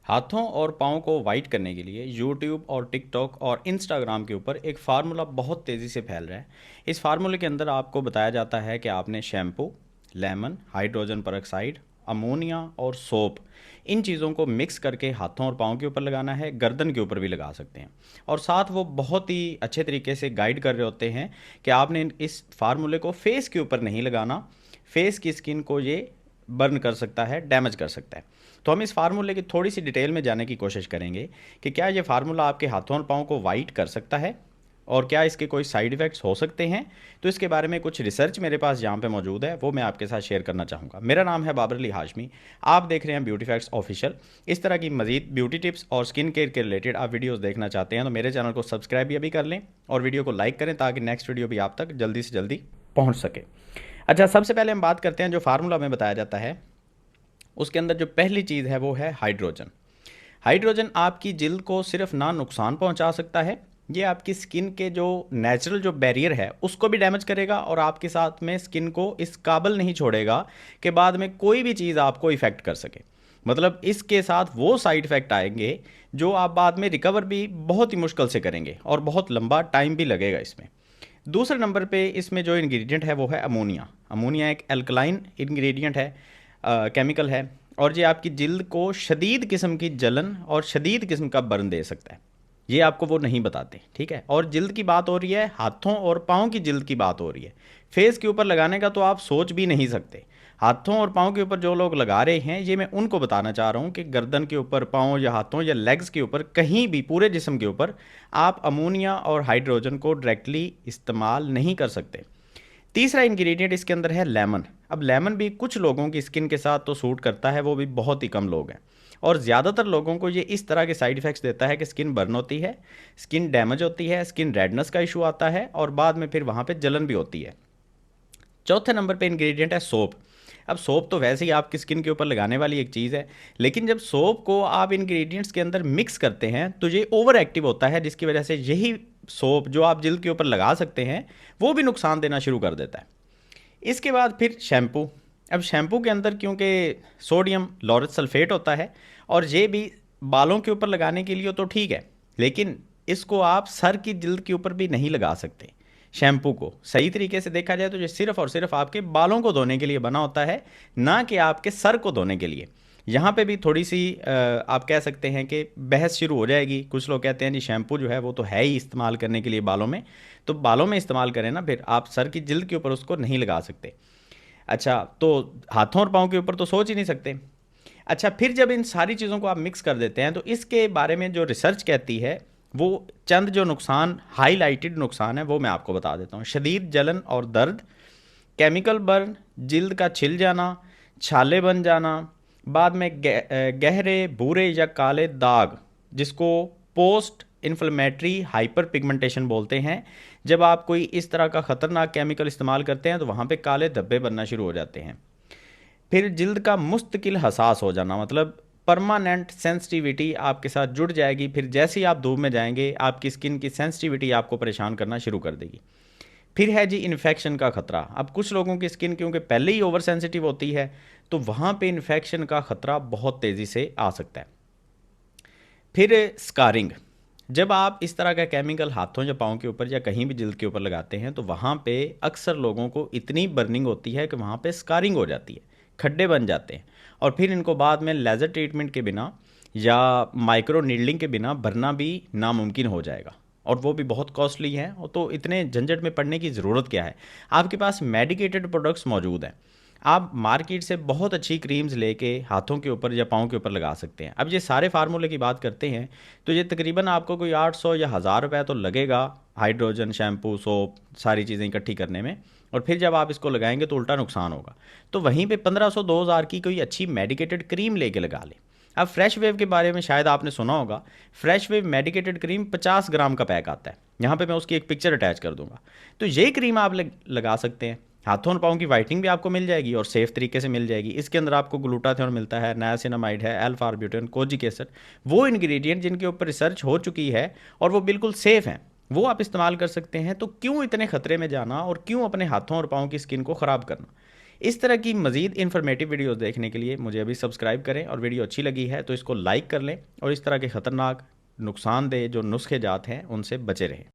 हाथों और पाँव को वाइट करने के लिए यूट्यूब और टिकटॉक और इंस्टाग्राम के ऊपर एक फार्मूला बहुत तेज़ी से फैल रहा है। इस फार्मूले के अंदर आपको बताया जाता है कि आपने shampoo, lemon, hydrogen peroxide, ammonia और सोप, इन चीज़ों को मिक्स करके हाथों और पाँव के ऊपर लगाना है, गर्दन के ऊपर भी लगा सकते हैं। और साथ वो बहुत ही अच्छे तरीके से गाइड कर रहे होते हैं कि आपने इस फार्मूले को फेस के ऊपर नहीं लगाना। फेस की स्किन को ये बर्न कर सकता है, डैमेज कर सकता है। तो हम इस फार्मूले की थोड़ी सी डिटेल में जाने की कोशिश करेंगे कि क्या ये फार्मूला आपके हाथों और पाँव को वाइट कर सकता है और क्या इसके कोई साइड इफ़ेक्ट्स हो सकते हैं। तो इसके बारे में कुछ रिसर्च मेरे पास यहाँ पे मौजूद है, वो मैं आपके साथ शेयर करना चाहूँगा। मेरा नाम है बाबर अली हाशमी, आप देख रहे हैं ब्यूटी फैक्ट्स ऑफिशियल। इस तरह की मजीद ब्यूटी टिप्स और स्किन केयर के रिलेटेड आप वीडियोज़ देखना चाहते हैं तो मेरे चैनल को सब्सक्राइब भी अभी कर लें और वीडियो को लाइक करें ताकि नेक्स्ट वीडियो भी आप तक जल्दी से जल्दी पहुँच सके। अच्छा, सबसे पहले हम बात करते हैं जो फार्मूला में बताया जाता है, उसके अंदर जो पहली चीज़ है वो है हाइड्रोजन। हाइड्रोजन आपकी जिल्द को सिर्फ ना नुकसान पहुंचा सकता है, ये आपकी स्किन के जो नेचुरल जो बैरियर है उसको भी डैमेज करेगा और आपके साथ में स्किन को इस काबिल नहीं छोड़ेगा कि बाद में कोई भी चीज़ आपको इफ़ेक्ट कर सके। मतलब इसके साथ वो साइड इफ़ेक्ट आएंगे जो आप बाद में रिकवर भी बहुत ही मुश्किल से करेंगे और बहुत लंबा टाइम भी लगेगा इसमें। दूसरे नंबर पे इसमें जो इंग्रेडिएंट है वो है अमोनिया। अमोनिया एक अल्कलाइन इंग्रेडिएंट है, केमिकल है, और ये आपकी जिल्द को शदीद किस्म की जलन और शदीद किस्म का बर्न दे सकता है। ये आपको वो नहीं बताते, ठीक है। और जिल्द की बात हो रही है, हाथों और पाँव की जिल्द की बात हो रही है। फेस के ऊपर लगाने का तो आप सोच भी नहीं सकते। हाथों और पाँव के ऊपर जो लोग लगा रहे हैं, ये मैं उनको बताना चाह रहा हूँ कि गर्दन के ऊपर, पाँव या हाथों या लेग्स के ऊपर, कहीं भी पूरे जिस्म के ऊपर आप अमोनिया और हाइड्रोजन को डायरेक्टली इस्तेमाल नहीं कर सकते। तीसरा इंग्रेडिएंट इसके अंदर है लेमन। अब लेमन भी कुछ लोगों की स्किन के साथ तो सूट करता है, वो भी बहुत ही कम लोग हैं। और ज़्यादातर लोगों को ये इस तरह के साइड इफ़ेक्ट्स देता है कि स्किन बर्न होती है, स्किन डैमेज होती है, स्किन रेडनेस का इशू आता है और बाद में फिर वहाँ पे जलन भी होती है। चौथे नंबर पे इंग्रेडिएंट है सोप। अब सोप तो वैसे ही आपकी स्किन के ऊपर लगाने वाली एक चीज़ है, लेकिन जब सोप को आप इंग्रेडिएंट्स के अंदर मिक्स करते हैं तो ये ओवर एक्टिव होता है, जिसकी वजह से यही सोप जो आप जिल्द के ऊपर लगा सकते हैं वो भी नुकसान देना शुरू कर देता है। इसके बाद फिर शैम्पू। अब शैम्पू के अंदर क्योंकि सोडियम लॉरेट सल्फेट होता है और ये भी बालों के ऊपर लगाने के लिए तो ठीक है, लेकिन इसको आप सर की जिल्द के ऊपर भी नहीं लगा सकते। शैम्पू को सही तरीके से देखा जाए तो ये सिर्फ और सिर्फ आपके बालों को धोने के लिए बना होता है, ना कि आपके सर को धोने के लिए। यहाँ पे भी थोड़ी सी आप कह सकते हैं कि बहस शुरू हो जाएगी। कुछ लोग कहते हैं जी शैम्पू जो है वो तो है ही इस्तेमाल करने के लिए बालों में, तो बालों में इस्तेमाल करें ना, फिर आप सर की जिल्द के ऊपर उसको नहीं लगा सकते। अच्छा, तो हाथों और पाँव के ऊपर तो सोच ही नहीं सकते। अच्छा, फिर जब इन सारी चीज़ों को आप मिक्स कर देते हैं तो इसके बारे में जो रिसर्च कहती है, वो चंद जो नुकसान, हाईलाइटेड नुकसान है, वो मैं आपको बता देता हूँ। शदीद जलन और दर्द, केमिकल बर्न, जिल्द का छिल जाना, छाले बन जाना, बाद में गहरे भूरे या काले दाग, जिसको पोस्ट इन्फ्लेमेटरी हाइपर पिगमेंटेशन बोलते हैं। जब आप कोई इस तरह का ख़तरनाक केमिकल इस्तेमाल करते हैं तो वहाँ पे काले धब्बे बनना शुरू हो जाते हैं। फिर जिल्द का मुस्तकिल हसास हो जाना, मतलब परमानेंट सेंसिटिविटी आपके साथ जुड़ जाएगी। फिर जैसे ही आप धूप में जाएंगे आपकी स्किन की सेंसिटिविटी आपको परेशान करना शुरू कर देगी। फिर है जी इन्फेक्शन का ख़तरा। अब कुछ लोगों की स्किन क्योंकि पहले ही ओवर सेंसिटिव होती है तो वहाँ पे इन्फेक्शन का ख़तरा बहुत तेज़ी से आ सकता है। फिर स्कारिंग। जब आप इस तरह का केमिकल हाथों या पाँव के ऊपर या कहीं भी जिल्द के ऊपर लगाते हैं तो वहाँ पे अक्सर लोगों को इतनी बर्निंग होती है कि वहाँ पे स्कारिंग हो जाती है, खड्डे बन जाते हैं। और फिर इनको बाद में लेज़र ट्रीटमेंट के बिना या माइक्रो नीडलिंग के बिना भरना भी नामुमकिन हो जाएगा, और वो भी बहुत कॉस्टली है। और तो इतने झंझट में पड़ने की ज़रूरत क्या है, आपके पास मेडिकेटेड प्रोडक्ट्स मौजूद हैं। आप मार्केट से बहुत अच्छी क्रीम्स लेके हाथों के ऊपर या पाँव के ऊपर लगा सकते हैं। अब ये सारे फार्मूले की बात करते हैं तो ये तकरीबन आपको कोई 800 या 1000 रुपये तो लगेगा, हाइड्रोजन, शैम्पू, सोप, सारी चीज़ें इकट्ठी करने में। और फिर जब आप इसको लगाएंगे तो उल्टा नुकसान होगा। तो वहीं पे 1500-2000 की कोई अच्छी मेडिकेटेड क्रीम लेके लगा लें। अब फ्रेश वेव के बारे में शायद आपने सुना होगा। फ्रेश वेव मेडिकेटेड क्रीम 50 ग्राम का पैक आता है, यहाँ पे मैं उसकी एक पिक्चर अटैच कर दूंगा। तो ये क्रीम आप लगा सकते हैं। हाथों और पाँव की वाइटनिंग भी आपको मिल जाएगी और सेफ तरीके से मिल जाएगी। इसके अंदर आपको ग्लूटाथियोन मिलता है, नायासिनामाइड है, अल्फा आर्ब्यूटेन, कोजिक एसिड, वो इंग्रेडिएंट जिनके ऊपर रिसर्च हो चुकी है और वो बिल्कुल सेफ़ हैं, वो आप इस्तेमाल कर सकते हैं। तो क्यों इतने खतरे में जाना और क्यों अपने हाथों और पाँव की स्किन को ख़राब करना। इस तरह की मज़ीद इन्फॉर्मेटिव वीडियोज़ देखने के लिए मुझे अभी सब्सक्राइब करें, और वीडियो अच्छी लगी है तो इसको लाइक कर लें और इस तरह के ख़तरनाक नुकसानदेह जो नुस्खे जात हैं उनसे बचे रहें।